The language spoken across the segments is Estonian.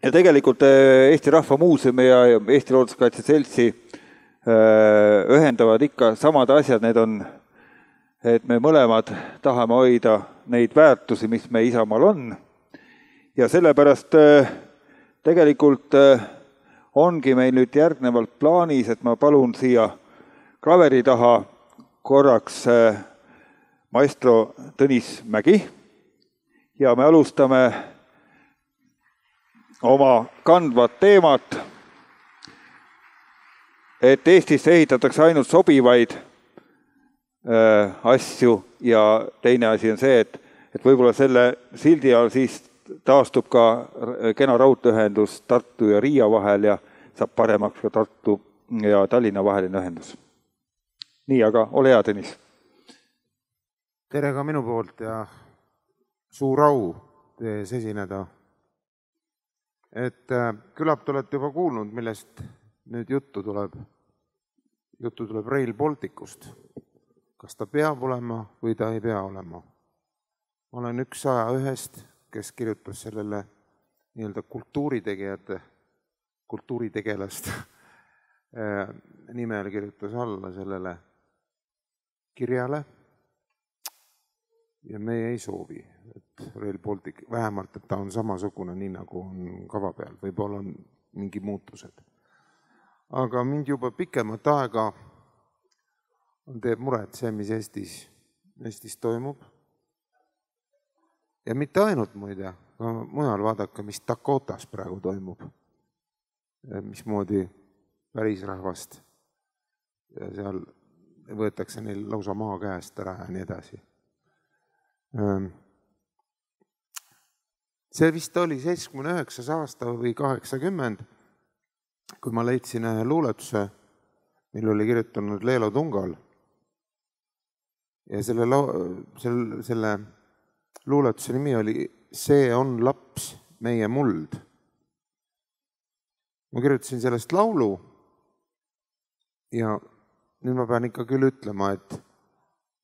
Ja tegelikult Eesti Rahva Muuseumi ja Eesti Looduskaitse Seltsi ühendavad ikka samad asjad, need on, et me mõlemad tahame hoida neid väärtusi, mis me Isamaal on. Ja sellepärast tegelikult ongi meil nüüd järgnevalt plaanis, et ma palun siia klaveri taha korraks maestro Tõnis Mägi ja me alustame oma kandvat teemat, et Eestisse ehitatakse ainult sobivaid asju ja teine asi on see, et võib-olla selle sildi all siis taastub ka kena raudteeühendus Tartu ja Riia vahel ja saab paremaks ka Tartu ja Tallinna vaheline ühendus. Nii, aga ole hea, Tõnis. Tere ka minu poolt ja suur au tees esineda. Et küllap te olete juba kuulnud, millest nüüd juttu tuleb. Juttu tuleb Rail Balticust. Kas ta peab olema või ta ei pea olema? Ma olen 101, kes kirjutas sellele nii-öelda kultuuritegelast nimel kirjutas alla sellele kirjale. Ja meie ei soovi, et Rail Baltic, vähemalt, et ta on samasugune nii nagu on kava peal, võib-olla on mingi muutused. Aga mind juba pikemat aega teeb muret see, mis Eestis toimub. Ja mitte ainult muide, mujal vaadake, mis Dakotas praegu toimub. Mismoodi välisrahvast ja seal võetakse neil lausa maa käest ära ja nii edasi. See vist oli 79 aasta või 80, kui ma leidsin ühe luuletuse, mille oli kirjutanud Leelo Tungal. Ja selle luuletuse nimi oli See on laps, meie muld. Ma kirjutasin sellest laulu ja nüüd ma pean ikka küll ütlema,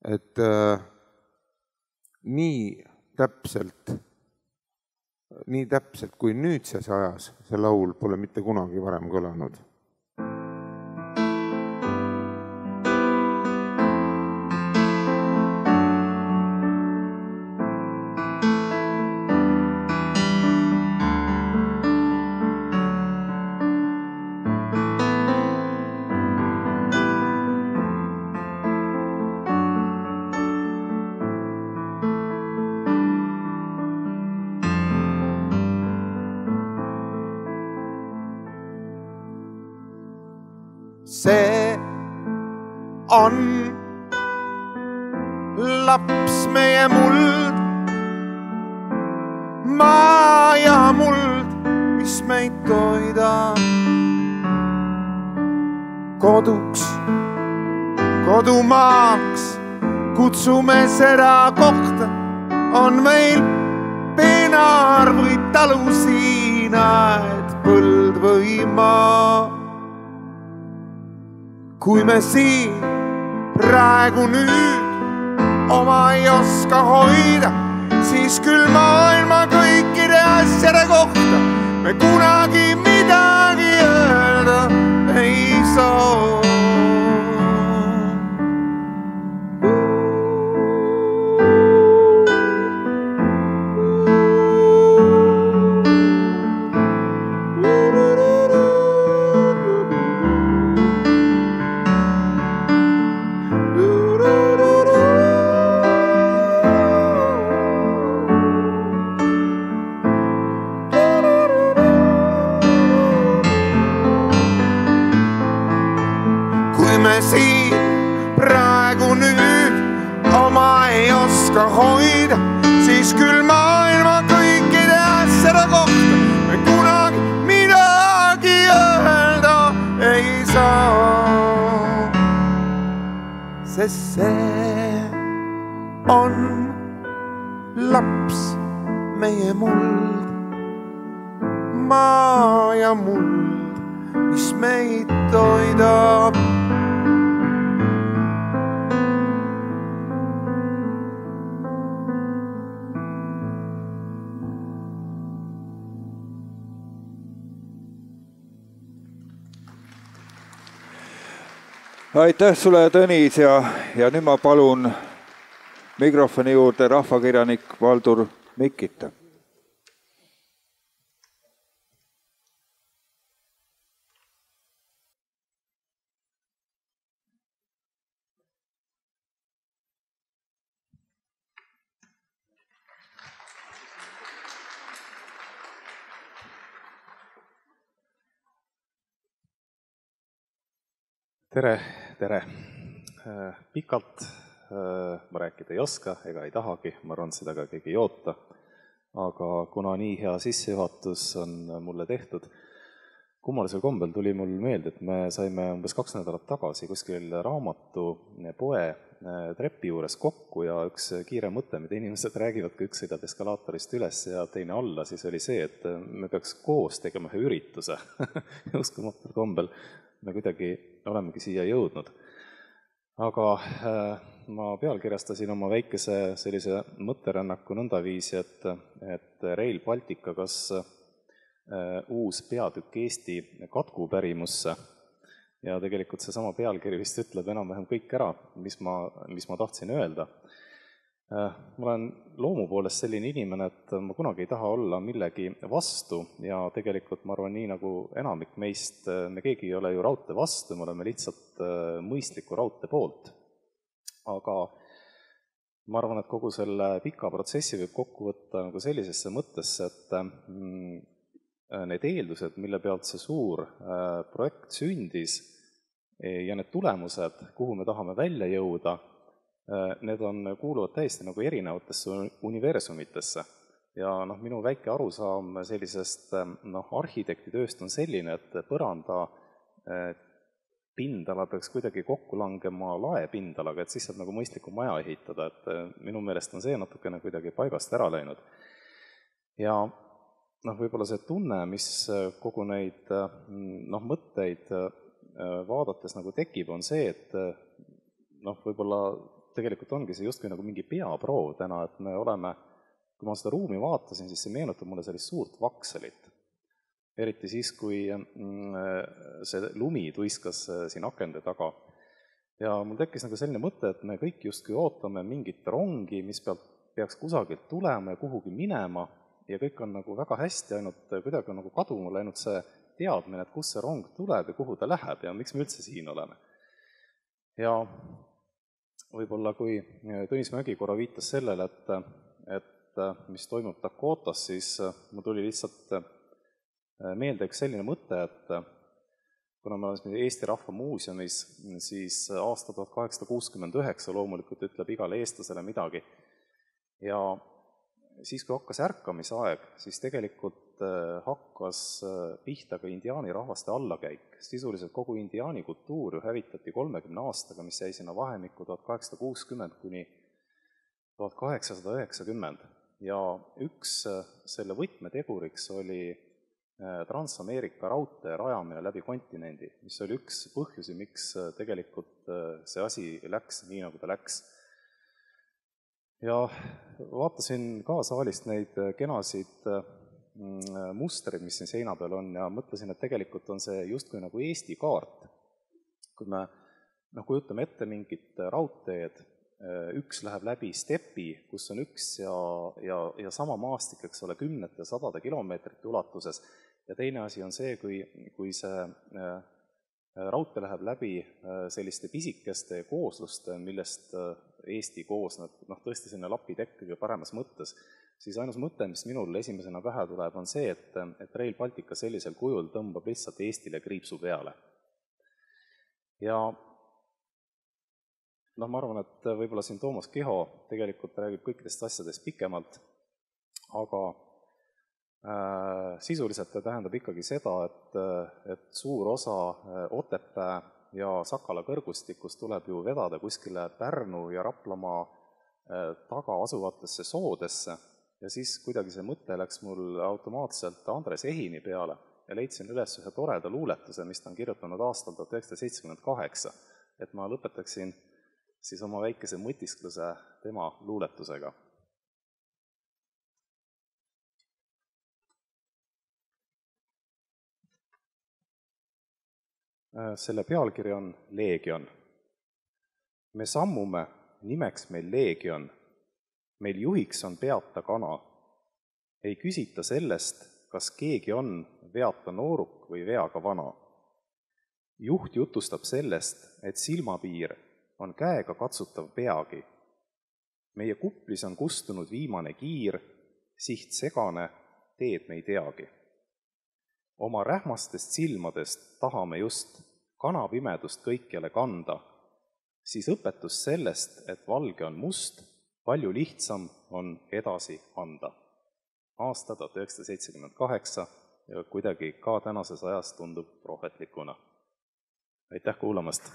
et nii täpselt kui nüüdses ajas see laul pole mitte kunagi varem kõlanud. See on laps meie muld, maa ja muld, mis meid toidab. Koduks, kodumaaks kutsume seda kohta, on meil peenar või talusiina, et põld või maa. Kui me siin praegu nüüd oma ei oska hoida, siis küll maailma kõikide asjade kohta me kunagi midagi öelda ei saa. Hoida, siis küll maailma kõikide asjade kohta me kunagi midagi öelda ei saa. Sest see on laps meie muld, maa ja muld, mis meid toidab. Aitäh sulle, Tõnis, ja nüüd ma palun mikrofoni juurde rahvakirjanik Valdur Mikita. Tere! Pikalt ma rääkida ei oska ega ei tahagi, ma arvan, seda ka keegi ei oota. Aga kuna nii hea sissejuhatus on mulle tehtud, kummalisel kombel tuli mul meelde, et me saime umbes 2 nädalat tagasi kuskil raamatupoe trepi juures kokku ja üks kiire mõte, mida inimesed räägivad, kui üks sõidab eskalaatorist üles ja teine alla, siis oli see, et me peaks koos tegema ühe ürituse. Uskumatul kombel me kuidagi olemegi siia jõudnud. Aga ma pealkirjastasin oma väikese sellise mõtterännaku nõndaviisi, et Rail Baltica, kas uus peatükk Eesti katkupärimusse, ja tegelikult seesama pealkiri vist ütleb enam-vähem kõik ära, mis ma tahtsin öelda. Ma olen loomu poolest selline inimene, et ma kunagi ei taha olla millegi vastu ja tegelikult ma arvan, nii nagu enamik meist, me keegi ei ole ju raudtee vastu, me oleme lihtsalt mõistliku raudtee poolt. Aga ma arvan, et kogu selle pika protsessi võib kokku võtta nagu sellisesse mõttesse, et need eeldused, mille pealt see suur projekt sündis ja need tulemused, kuhu me tahame välja jõuda, need kuuluvad täiesti nagu erinevatesse universumitesse. Ja minu väike arusaam sellisest arhitektitööst on selline, et põranda pindala peaks kuidagi kokku langema laepindalaga, et siis saab nagu mõistliku maja ehitada, et minu meelest on see natukene kuidagi paigast ära läinud. Ja võib-olla see tunne, mis kogu neid mõtteid vaadates nagu tekib, on see, et võib-olla tegelikult ongi see justkui nagu mingi peaproov täna, et me oleme, kui ma seda ruumi vaatasin, siis see meenutab mulle sellist suurt vakselit. Eriti siis, kui see lumi tuiskas siin akende taga. Ja mul tekkis nagu selline mõte, et me kõik justkui ootame mingit rongi, mis peaks kusagilt tulema ja kuhugi minema, ja kõik on nagu väga hästi, ainult kuidagi on nagu kaduma läinud see teadmine, et kus see rong tuleb ja kuhu ta läheb ja miks me üldse siin oleme. Ja võib-olla kui Tõnis Mägi korra viitas sellele, et mis toimub Dakotas, siis mul tuli lihtsalt meelde üks selline mõte, et kuna me oleme Eesti Rahva Muuseumis, siis aasta 1869 loomulikult ütleb igale eestlasele midagi. Ja siis, kui hakkas ärkamisaeg, siis tegelikult hakkas pihta ka indiaani rahvaste allakäik. Sisuliselt kogu indiaani kultuur hävitati 30 aastaga, mis jäi sinna vahemikku 1860 kuni 1890. Ja üks selle võtmeteguriks oli Trans-Ameerika raudtee rajamine läbi kontinendi, mis oli üks põhjusi, miks tegelikult see asi läks nii, nagu ta läks. Ja vaatasin ka saalist neid kenasid mustreid, mis siin seina peal on, ja mõtlesin, et tegelikult on see justkui nagu Eesti kaart. Kui me kujutame ette mingit raudteed, üks läheb läbi stepi, kus on üks ja sama maastik, eks ole, 10 ja 100 kilomeetrite ulatuses, ja teine asi on see, kui see raudtee läheb läbi selliste pisikeste koosluste, millest Eesti koosneb, tõesti sinna lapitekkiga paremas mõttes, siis ainus mõte, mis minul esimesena pähe tuleb, on see, et Rail Baltica sellisel kujul tõmbab lihtsalt Eestile kriipsu peale. Ja ma arvan, et võib-olla siin Toomas Keho tegelikult räägib kõikidest asjadest pikemalt, aga sisuliselt tähendab ikkagi seda, et suur osa Otepää ja Sakala kõrgustikust tuleb ju vedada kuskile Pärnu ja Raplamaa taga asuvatesse soodesse, ja siis kuidagi see mõte läks mul automaatselt Andres Ehini peale ja leidsin üles ühe toreda luuletuse, mis ta on kirjutanud aastal 1978, et ma lõpetaksin siis oma väikese mõtiskluse tema luuletusega. Selle pealkiri on Leegion. me sammume, nimeks meil Leegion. Meil juhiks on peata kana. Ei küsita sellest, kas keegi on veata nooruk või veaga vana. Juht jutustab sellest, et silmapiir on käega katsutav peagi. Meie kuplis on kustunud viimane kiir, siht segane, teed me ei teagi. Oma rähmastest silmadest tahame just kanapimedust kõikjale kanda, siis õpetus sellest, et valge on must, palju lihtsam on edasi anda. Aasta 1978 ja kuidagi ka tänases ajas tundub prohvetlikuna. Aitäh kuulamast!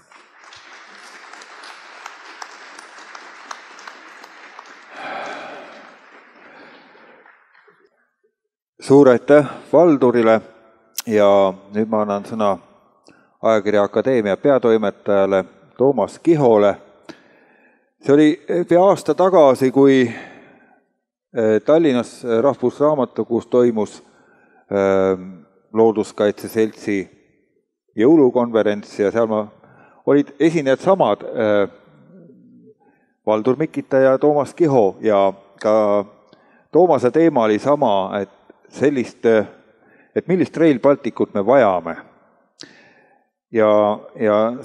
Suur aitäh Valdurile ja nüüd ma annan sõna Ajakirja Akadeemia peatoimetajale Toomas Kihole. See oli pea aasta tagasi, kui Tallinnas Rahvusraamatukogus toimus Looduskaitse Seltsi jõulukonverents ja seal olid esinejad samad Valdur Mikita ja Toomas Kiho ja ka Toomase teema oli sama, et millist Rail Balticut me vajame. Ja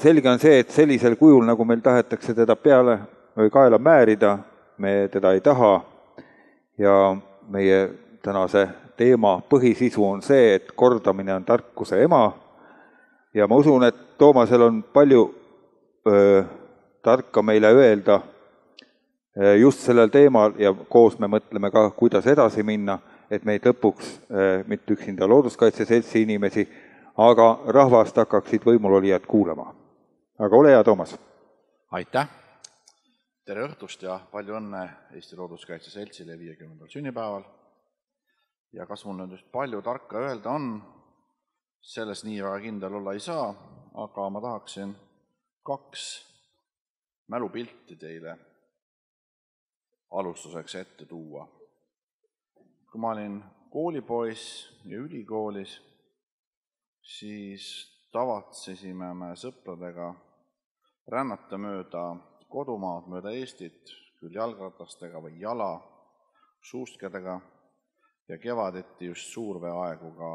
selge on see, et sellisel kujul, nagu meil tahetakse teda peale või kaela määrida, me teda ei taha ja meie tänase teema põhisisu on see, et kordamine on tarkuse ema ja ma usun, et Toomasel on palju tarka meile öelda just sellel teemal ja koos me mõtleme ka, kuidas edasi minna, et meid lõpuks mitte üksinda Looduskaitse Seltsi inimesi, aga rahvast hakkaksid võimulolijad kuulama. Aga ole hea, Toomas! Aitäh! Tere õhtust ja palju õnne Eesti Looduskaitse Seltsile 50. sünnipäeval. Ja kas mul nüüd just palju tarka öelda on, selles nii väga kindel olla ei saa, aga ma tahaksin 2 mälupilti teile alustuseks ette tuua. Kui ma olin koolipoiss ja ülikoolis, siis tavatsesime me sõpradega rännata mööda kodumaad, mööda Eestit, küll jalgratastega või jala, suuskedega ja kevadeti just suurveeaegu ka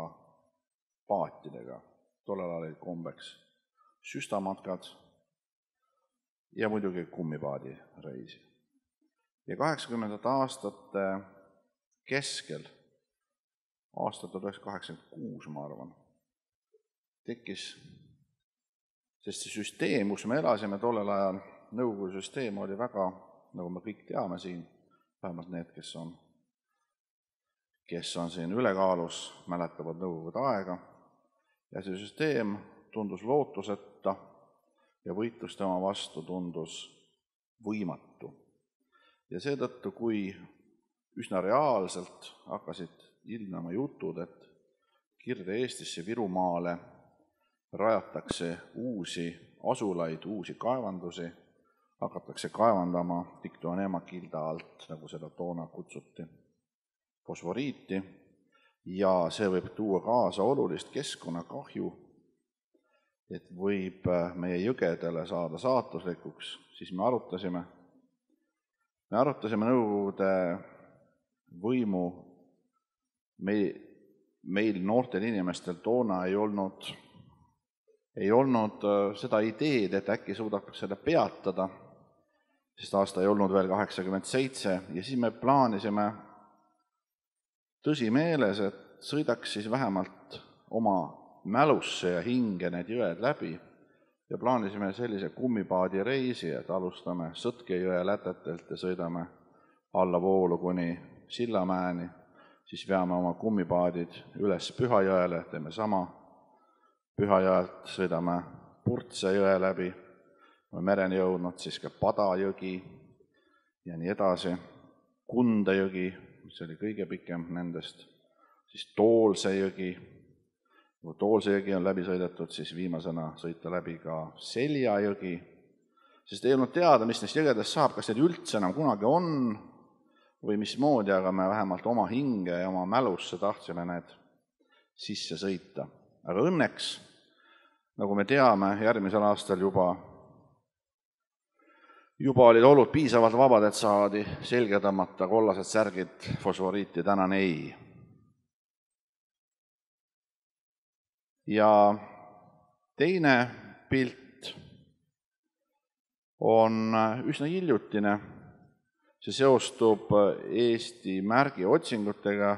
paatidega. Tollel olid kombeks süstamatkad ja muidugi kummipaadi reisi. Ja 80. aastate keskel, aastal 1986, ma arvan, tekkis, sest see süsteem, kus me elasime tollel ajal, Nõukogude süsteem oli väga, nagu me kõik teame siin, vähemalt need, kes on siin ülekaalus, mäletavad Nõukogude aega, ja see süsteem tundus lootuseta ja võitlus tema vastu tundus võimatu. Ja seetõttu, kui üsna reaalselt hakkasid ilmnema jutud, et Kirde-Eestisse, Virumaale rajatakse uusi asulaid, uusi kaevandusi, hakatakse kaevandama Tiktoonema kilda alt, nagu seda toona kutsuti, fosforiiti, ja see võib tuua kaasa olulist keskkonnakahju, et võib meie jõgedele saada saatuslikuks, siis me arutasime Nõukogude võimu, meil noortel inimestel toona ei olnud seda ideed, et äkki suudaks seda peatada, sest aasta ei olnud veel 87 ja siis me plaanisime tõsimeeles, et sõidaks siis vähemalt oma mälusse ja hinge need jõed läbi ja plaanisime sellise kummipaadi reisi, et alustame Sõtke jõe lätetelt ja sõidame alla voolu kuni Sillamäeni, siis veame oma kummipaadid üles Pühajõele, teeme sama, Pühajõelt sõidame Purtse jõe läbi, mereni jõudnud siis ka Padajõgi ja nii edasi, Kunda jõgi, mis oli kõige pikem nendest, siis Toolse jõgi, kui Toolse jõgi on läbi sõidetud, siis viimasena sõita läbi ka Selja jõgi, sest ei olnud teada, mis neist jõgedest saab, kas need üldse enam kunagi on või mismoodi, aga me vähemalt oma hinge ja oma mälusse tahtsime need sisse sõita. Aga õnneks, nagu me teame, järgmisel aastal juba juba olid olud piisavalt vabad, et saadi selga tõmmata kollased särgid, fosforiiti tänane ei. Ja teine pilt on üsna hiljutine, see seostub Eesti märgi otsingutega,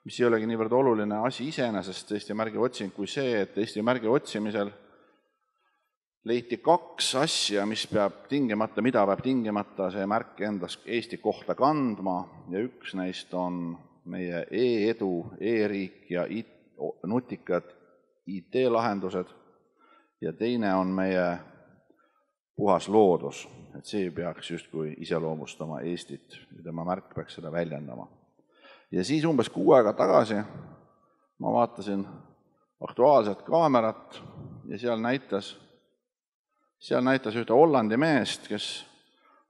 mis ei olegi niivõrd oluline asi iseenesest Eesti märgi otsing kui see, et Eesti märgi otsimisel leiti kaks asja, mida peab tingimata see märk endas Eesti kohta kandma ja üks neist on meie e-edu, e-riik ja nutikad IT-lahendused ja teine on meie puhas loodus, et see peaks justkui iseloomustama Eestit ja tema märk peaks seda väljendama. Ja siis umbes 6 aega tagasi ma vaatasin Aktuaalset kaamerat ja seal näitas ühte Hollandi meest, kes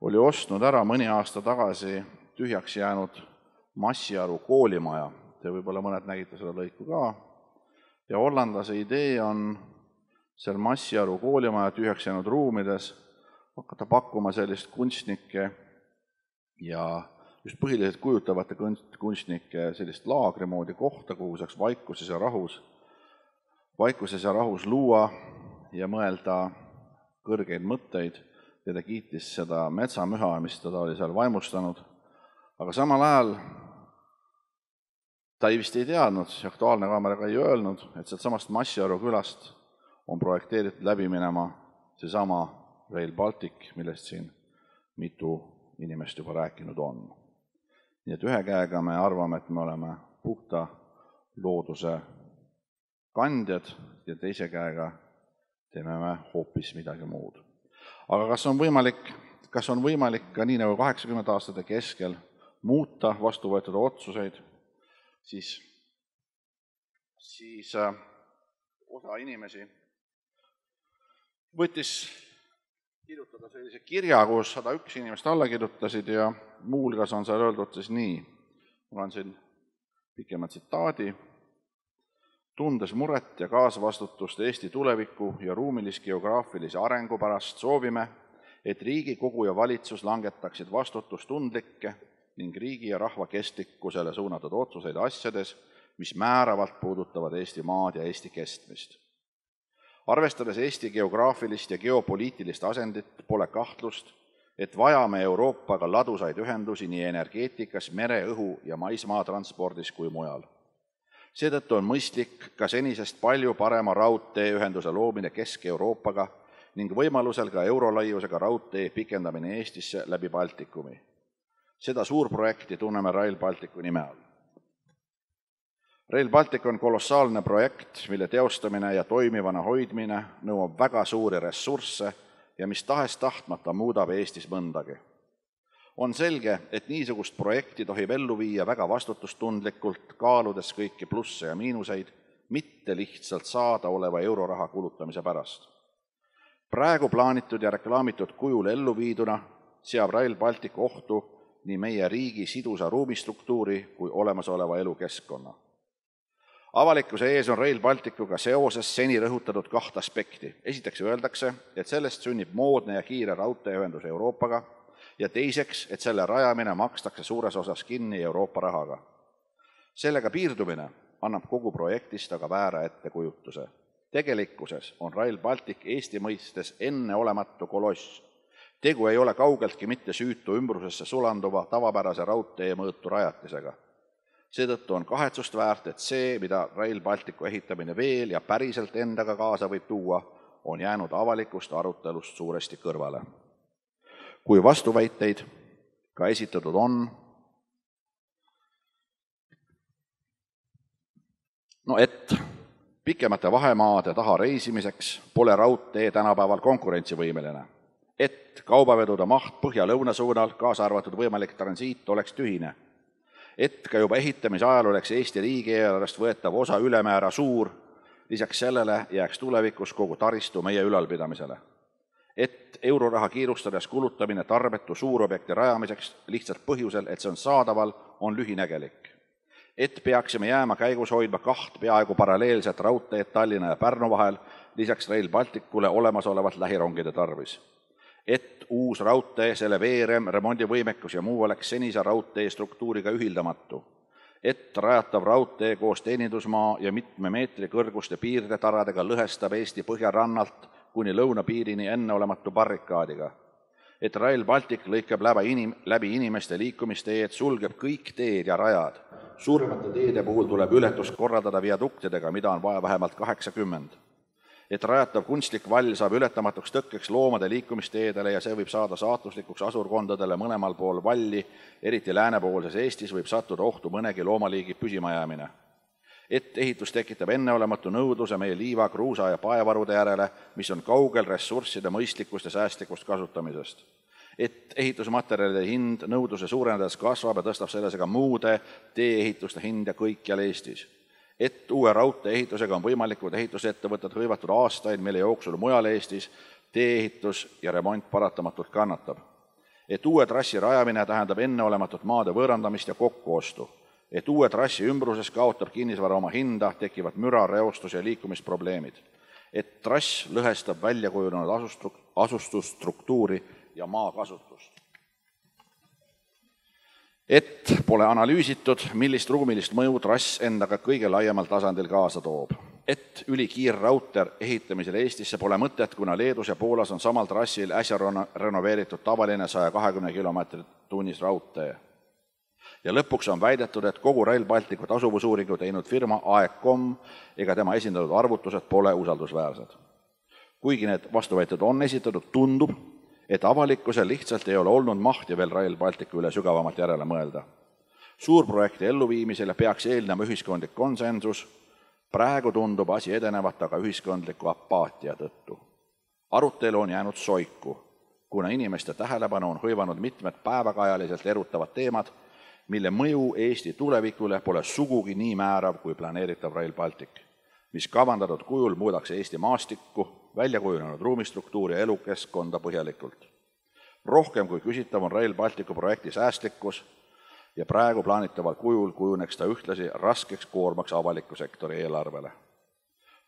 oli ostnud ära mõni aasta tagasi tühjaks jäänud Massiaru koolimaja. Te võib-olla mõned nägite seda lõiku ka. Ja hollandlase idee on seal Massiaru koolimaja tühjaks jäänud ruumides hakata pakkuma sellist kunstnike ja just põhiliselt kujutavate kunstnike sellist laagri moodi kohta, kuhu saaks vaikuses ja rahus luua ja mõelda kõrgeid mõtteid ja ta kiitis seda metsamüha, mis teda oli seal vaimustanud. Aga samal ajal ta vist ei teadnud, Aktuaalne kaamera ka ei öelnud, et sealt samast Massiaru külast on projekteeritud läbi minema seesama Rail Baltic, millest siin mitu inimest juba rääkinud on. Nii et ühe käega me arvame, et me oleme puhta looduse kandjad ja teise käega teeme me hoopis midagi muud. Aga kas on võimalik ka nii nagu 80 aastate keskel muuta vastu võetud otsuseid, siis osa inimesi võttis kirjutada sellise kirja, kus 101 inimest alla kirjutasid ja muulgas on seal öeldud siis nii. Mul on siin pikema tsitaadi. Tundes muret ja kaasvastutust Eesti tuleviku ja ruumilis-geograafilise arengu pärast soovime, et Riigikogu ja valitsus langetaksid vastutustundlikke ning riigi ja rahva kestlikkusele suunatud otsuseid asjades, mis määravalt puudutavad Eesti maad ja Eesti kestmist. Arvestades Eesti geograafilist ja geopoliitilist asendit, pole kahtlust, et vajame Euroopaga ladusaid ühendusi nii energeetikas, mere, õhu ja maismaatranspordis kui mujal. Seetõttu on mõistlik ka senisest palju parema raudteeühenduse loomine Kesk-Euroopaga ning võimalusel ka eurolaiusega raudtee pikendamine Eestisse läbi Baltikumi. Seda suurprojekti tunneme Rail Balticu nime all. Rail Baltic on kolossaalne projekt, mille teostamine ja toimivana hoidmine nõuab väga suuri ressursse ja mis tahes tahtmata muudab Eestis mõndagi. On selge, et niisugust projekti tohib ellu viia väga vastutustundlikult, kaaludes kõiki plusse ja miinuseid, mitte lihtsalt saada oleva euroraha kulutamise pärast. Praegu plaanitud ja reklaamitud kujul ellu viiduna seab Rail Baltic ohtu nii meie riigi sidusa ruumistruktuuri kui olemasoleva elukeskkonna. Avalikkuse ees on Rail Balticuga seoses seni rõhutatud 2 aspekti. Esiteks öeldakse, et sellest sünnib moodne ja kiire raudteeühendus Euroopaga, ja teiseks, et selle rajamine makstakse suures osas kinni Euroopa rahaga. Sellega piirdumine annab kogu projektist aga väära ettekujutuse. Tegelikkuses on Rail Baltic Eesti mõistes enneolematu koloss. Tegu ei ole kaugeltki mitte süütu ümbrusesse sulanduva tavapärase raudtee mõõtu rajatisega. Seetõttu on kahetsust väärt, et see, mida Rail Balticu ehitamine veel ja päriselt endaga kaasa võib tuua, on jäänud avalikust arutelust suuresti kõrvale. Kui vastuväiteid ka esitatud on, et pikemate vahemaade taha reisimiseks pole raudtee tänapäeval konkurentsivõimeline, et kaubavedude maht põhja-lõuna suunal, kaasa arvatud võimalik transiit, oleks tühine, et ka juba ehitamise ajal oleks Eesti riigieelarvest võetav osa ülemäära suur, lisaks sellele jääks tulevikus kogu taristu meie ülalpidamisele. Et euroraha kiirustades kulutamine tarbetu suurobjekti rajamiseks lihtsalt põhjusel, et see on saadaval, on lühinägelik. Et peaksime jääma käigus hoidma 2 peaaegu paralleelset raudteed Tallinna ja Pärnu vahel, lisaks Rail Balticule olemasolevat lähirongide tarvis. et uus raudtee, selle veerem, remondivõimekus ja muu oleks senise raudtee struktuuriga ühildamatu, et rajatav raudtee koos teenindusmaa ja mitme meetri kõrguste piirdetaradega lõhestab Eesti põhjarannalt kuni lõunapiirini enneolematu barrikaadiga, et Rail Baltic lõikab läbi inimeste liikumisteed, sulgeb kõik teed ja rajad. Suuremate teede puhul tuleb ületust korraldada viaduktidega, mida on vaja vähemalt 80. Et rajatav kunstlik vall saab ületamatuks tõkkeks loomade liikumisteedele ja see võib saada saatuslikuks asurkondadele mõlemal pool valli, eriti läänepoolses Eestis võib sattuda ohtu mõnegi loomaliigi püsimajäämine. Et ehitus tekitab enneolematu nõudluse meie liiva, kruusa ja paevarude järele, mis on kaugel ressursside mõistlikust ja säästlikust kasutamisest. Et ehitusmaterjalide hind nõudluse suurenedes kasvab ja tõstab selles ka muude tee-ehituste hinda kõikjal Eestis. Et uue raudtee ehitusega on võimalikud ehitusettevõtted hõivatud aastaid, mille jooksul mujal Eestis tee-ehitus ja remont paratamatult kannatab. Et uue trassi rajamine tähendab enneolematut maade võõrandamist ja kokkuostu. Et uue trassi ümbruses kaotab kinnisvara oma hinda, tekivad müra, reostus ja liikumisprobleemid. Et trass lõhestab välja kujunenud asustusstruktuuri ja maakasutust. Et pole analüüsitud, millist ruumilist mõju trass endaga kõige laiemal tasandil kaasa toob. Et ülikiirraudtee ehitamisel Eestisse pole mõtet, kuna Leedus ja Poolas on samal trassil äsja renoveeritud tavaline 120 km tunnis raudtee. Ja lõpuks on väidetud, et kogu Rail Balticu tasuvusuuringu teinud firma AECOM ega tema esindatud arvutused pole usaldusväärsed. Kuigi need vastuväited on esitatud, tundub, et avalikkusel lihtsalt ei ole olnud mahti veel Rail Balticu üle sügavamalt järele mõelda. Suurprojekti elluviimisele peaks eelnema ühiskondlik konsensus, praegu tundub asi edenevat aga ühiskondliku apaatia tõttu. Arutelu on jäänud soiku, kuna inimeste tähelepanu on hõivanud mitmed päevakajaliselt erutavad teemad, mille mõju Eesti tulevikule pole sugugi nii määrav kui planeeritav Rail Baltic, mis kavandatud kujul muudaks Eesti maastikku, väljakujunenud ruumistruktuuri ja elukeskkonda põhjalikult. Rohkem kui küsitav on Rail Balticu projekti säästlikkus ja praegu plaanitaval kujul kujuneks ta ühtlasi raskeks koormaks avaliku sektori eelarvele.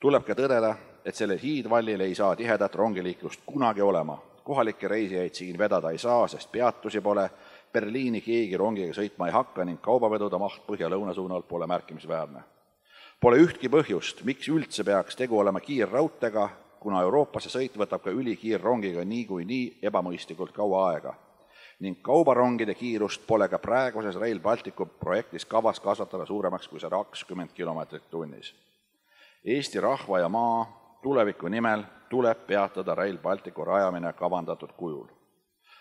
Tuleb ka tõdeda, et sellel hiidvallil ei saa tihedat rongiliiklust kunagi olema. Kohalikke reisijaid siin vedada ei saa, sest peatusi pole, Berliini keegi rongiga sõitma ei hakka ning kaubavedude maht põhja-lõuna suunal pole märkimisväärne. Pole ühtki põhjust, miks üldse peaks tegu olema kiirraudteega, kuna Euroopasse sõit võtab ka ülikiirrongiga nii ebamõistlikult kaua aega. Ning kaubarongide kiirust pole ka praeguses Rail Balticu projektis kavas kasvatada suuremaks kui 120 km tunnis. Eesti rahva ja maa tuleviku nimel tuleb peatada Rail Balticu rajamine kavandatud kujul.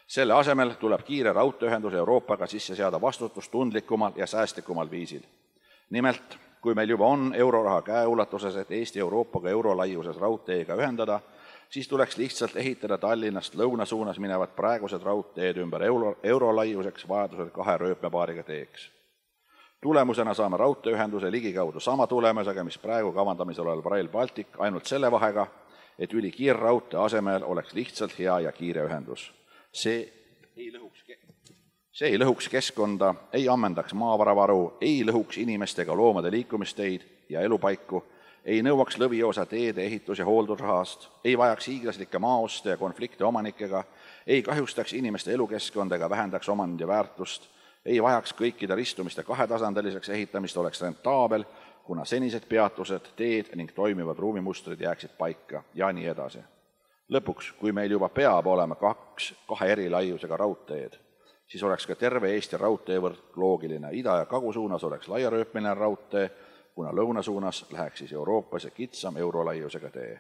Selle asemel tuleb kiire raudteeühendus Euroopaga sisse seada vastutustundlikumal ja säästlikumal viisil. Nimelt, kui meil juba on euroraha käeulatuses, et Eesti Euroopaga eurolaiuses raudteega ühendada, siis tuleks lihtsalt ehitada Tallinnast lõuna suunas minevad praegused raudteed ümber eurolaiuseks vajadusel 2 rööpmepaariga teeks. Tulemusena saame raudteeühenduse ligikaudu sama tulemusega, mis praegu kavandamisel olev Rail Baltic, ainult selle vahega, et ülikiirraudtee asemel oleks lihtsalt hea ja kiire ühendus. See ei lõhuks keskkonda, ei ammendaks maavaravaru, ei lõhuks inimestega loomade liikumisteid ja elupaiku, ei nõuaks lõviosa teede ehitus- ja hooldusrahast, ei vajaks hiiglaslikke maaoste ja konflikte omanikega, ei kahjustaks inimeste elukeskkonda ega vähendaks omandi väärtust, ei vajaks kõikide ristumiste 2-tasandiliseks ehitamist, oleks rentaabel, kuna senised peatused, teed ning toimivad ruumimustrid jääksid paika ja nii edasi. Lõpuks, kui meil juba peab olema 2 eri laiusega raudteed, siis oleks ka terve Eesti raudteevõrk loogiline. Ida- ja kagusuunas oleks laiarööpmeline raudtee, kuna lõuna suunas läheks siis Euroopas ja kitsam eurolaiusega tee.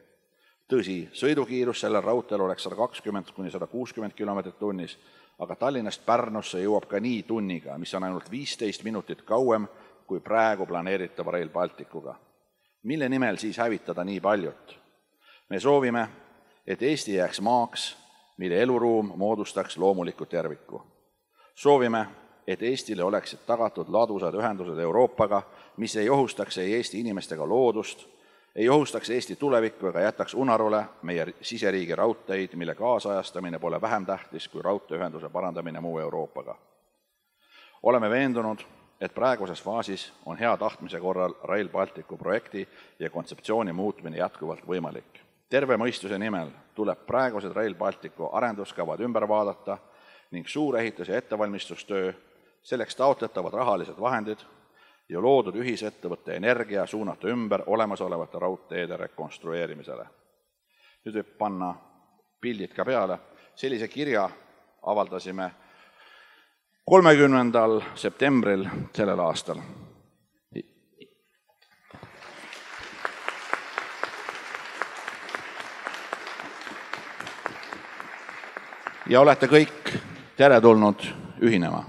Tõsi, sõidukiirus sellel raudteel oleks 120–160 km tunnis, aga Tallinnast Pärnusse jõuab ka nii tunniga, mis on ainult 15 minutit kauem kui praegu planeeritava Rail Balticuga. Mille nimel siis hävitada nii paljut? Me soovime, et Eesti jääks maaks, mille eluruum moodustaks loomulikku terviku. Soovime, et Eestile oleksid tagatud ladusad ühendused Euroopaga, mis ei ohustaks ei Eesti inimestega loodust, ei ohustaks Eesti tulevikku ega jätaks unarule meie siseriigi raudteid, mille kaasajastamine pole vähem tähtis kui raudteeühenduse parandamine muu Euroopaga. Oleme veendunud, et praeguses faasis on hea tahtmise korral Rail Balticu projekti ja kontseptsiooni muutmine jätkuvalt võimalik. Terve mõistuse nimel tuleb praegused Rail Balticu arenduskavad ümber vaadata ning suurehitus- ja ettevalmistustöö, selleks taotletavad rahalised vahendid ja loodud ühisettevõtte Energia suunata ümber olemasolevate raudteede rekonstrueerimisele. Nüüd võib panna pildid ka peale. Sellise kirja avaldasime 30. septembril sellel aastal. Ja olete kõik teretulnud ühinema.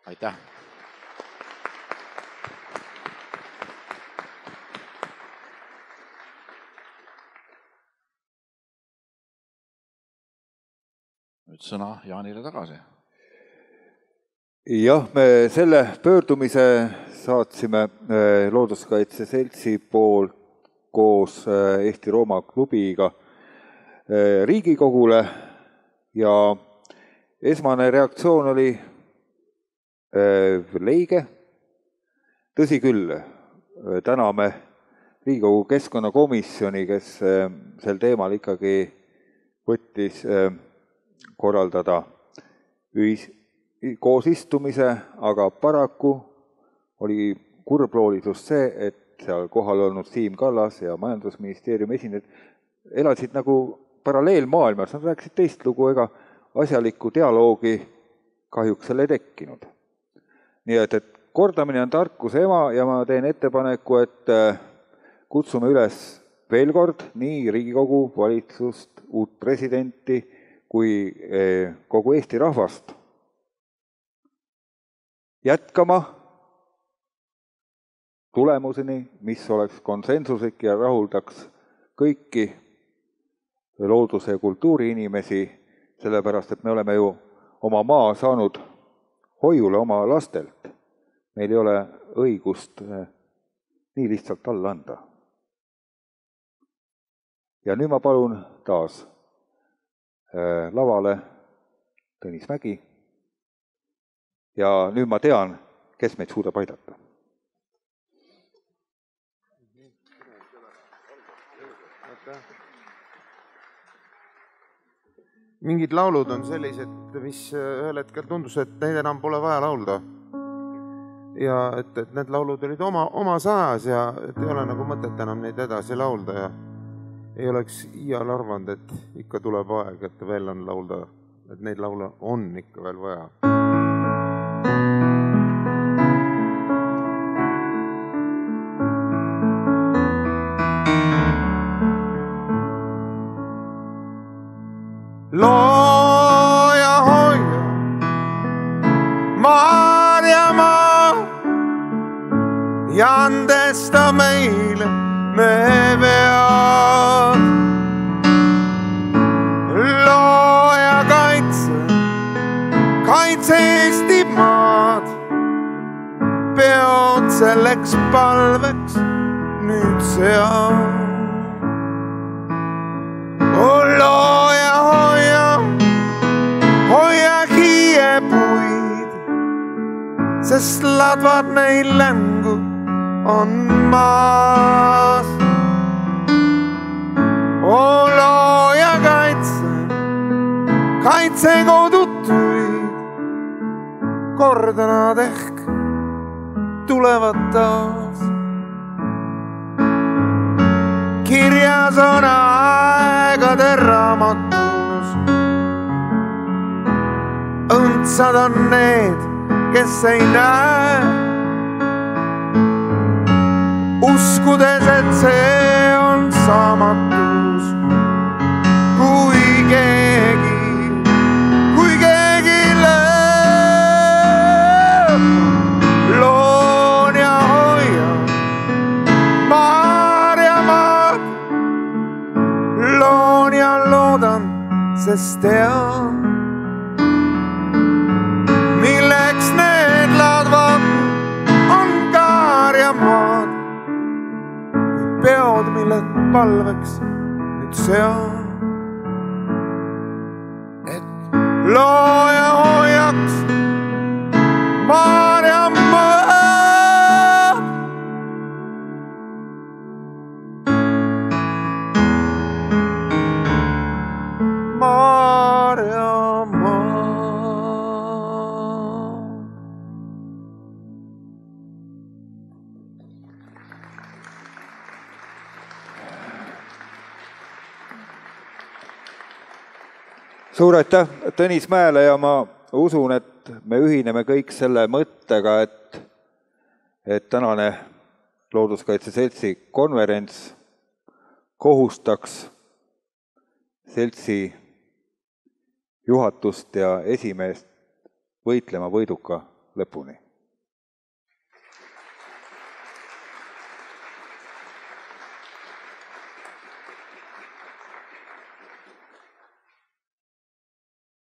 Aitäh! Nüüd sõna Jaanile tagasi. Jah, me selle pöördumise saatsime Looduskaitse Seltsi poolt koos Eesti Rooma klubiga Riigikogule ja esmane reaktsioon oli leige. Tõsi küll, täname Riigikogu keskkonnakomisjoni, kes sel teemal ikkagi võttis korraldada koos istumise, aga paraku oli kurbloolisus see, et seal kohal olnud Siim Kallas ja Majandusministeeriumi esindajad elasid nagu paralleelmaailmas, nad rääkisid teist lugu, ega asjalikku dialoogi kahjuks seal ei tekkinud. Nii et kordamine on tarkuse ema ja ma teen ettepaneku, et kutsume üles veel kord nii Riigikogu, valitsust, uut presidenti kui kogu Eesti rahvast jätkama tulemuseni, mis oleks konsensuslik ja rahuldaks kõiki looduse ja kultuuri inimesi, sellepärast et me oleme ju oma maa saanud hoiule oma lastelt. Meil ei ole õigust nii lihtsalt alla anda. Ja nüüd ma palun taas lavale Tõnis Mägi. Ja nüüd ma tean, kes meid suudab aidata. Mingid laulud on sellised, mis ühel hetkel tundus, et neid enam pole vaja laulda. Ja et need laulud olid omas ajas ja et ei ole nagu mõtet enam neid edasi laulda ja ei oleks iial arvanud, et ikka tuleb aeg, et veel on laulda, et neid laule on ikka veel vaja. Looja hoia Maarjamaa ja andesta meile me vead. Looja kaitse Eesti maad, peod selleks palveks nüüd seal. Looja hoia hiiepuid, sest ladvad neil längu on maas. Looja kaitse kodutuid, korda nad ehk tulevad taas. Kirjas on aegade raamatus, õndsad on need, kes ei näe, uskudes, et see on saamatus. Kui keegi lööb, loon ja hoia Maarjamaad. Loon ja loodan, sest tean, milleks need ladvad on Kaarjamaad. Peod, mille palveks nüüd sean, et looja hoiaks Maarjamaad. Suur aitäh Tõnis Mäele ja ma usun, et me ühineme kõik selle mõttega, et tänane Looduskaitse Seltsi konverents kohustaks seltsi juhatust ja esimeest võitlema võiduka lõpuni.